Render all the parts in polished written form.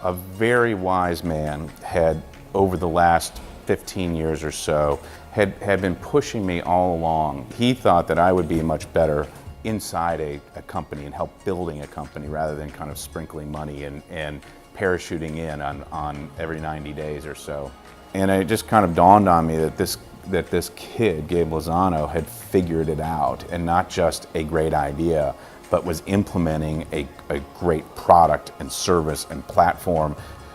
a very wise man had, over the last 15 years or so, had been pushing me all along. He thought that I would be much better inside a company and help building a company rather than kind of sprinkling money and parachuting in on every 90 days or so. And it just kind of dawned on me that this kid, Gabe Lozano, had figured it out, and not just a great idea, but was implementing a great product and service and platform.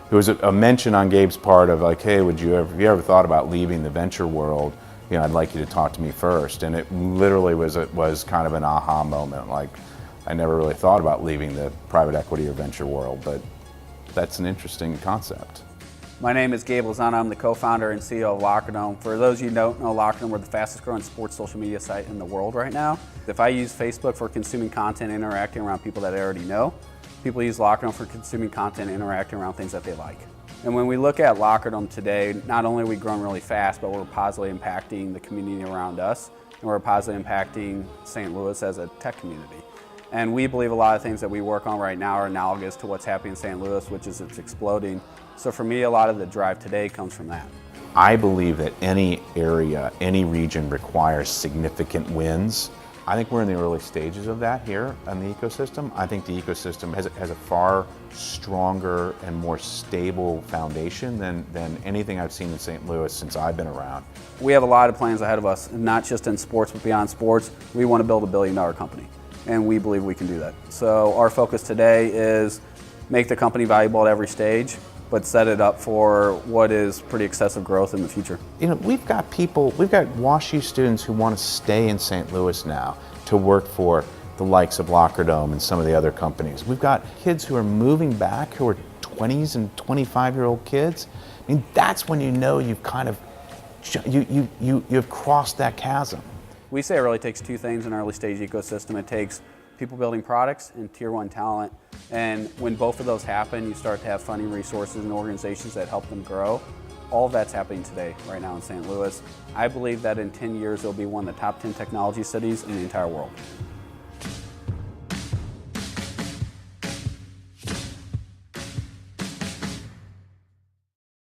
There was a mention on Gabe's part of like, hey, have you ever thought about leaving the venture world? You know, I'd like you to talk to me first. And it literally was kind of an aha moment. Like, I never really thought about leaving the private equity or venture world, but that's an interesting concept. My name is Gabe Lozano. I'm the co-founder and CEO of Lockerdome. For those of you who don't know Lockerdome, we're the fastest growing sports social media site in the world right now. If I use Facebook for consuming content, interacting around people that I already know, people use Lockerdome for consuming content, interacting around things that they like. And when we look at Lockerdome today, not only are we growing really fast, but we're positively impacting the community around us, and we're positively impacting St. Louis as a tech community. And we believe a lot of things that we work on right now are analogous to what's happening in St. Louis, which is it's exploding. So for me, a lot of the drive today comes from that. I believe that any area, any region requires significant wins. I think we're in the early stages of that here in the ecosystem. I think the ecosystem has a far stronger and more stable foundation than anything I've seen in St. Louis since I've been around. We have a lot of plans ahead of us, not just in sports, but beyond sports. We want to build $1 billion company, and we believe we can do that. So our focus today is make the company valuable at every stage, but set it up for what is pretty excessive growth in the future. You know, we've got WashU students who want to stay in St. Louis now to work for the likes of Lockerdome and some of the other companies. We've got kids who are moving back who are 20s and 25-year-old kids. I mean, that's when you know you've kind of, you've crossed that chasm. We say it really takes two things in our early stage ecosystem. It takes people building products and tier one talent. And when both of those happen, you start to have funding resources and organizations that help them grow. All of that's happening today, right now in St. Louis. I believe that in 10 years, it'll be one of the top 10 technology cities in the entire world.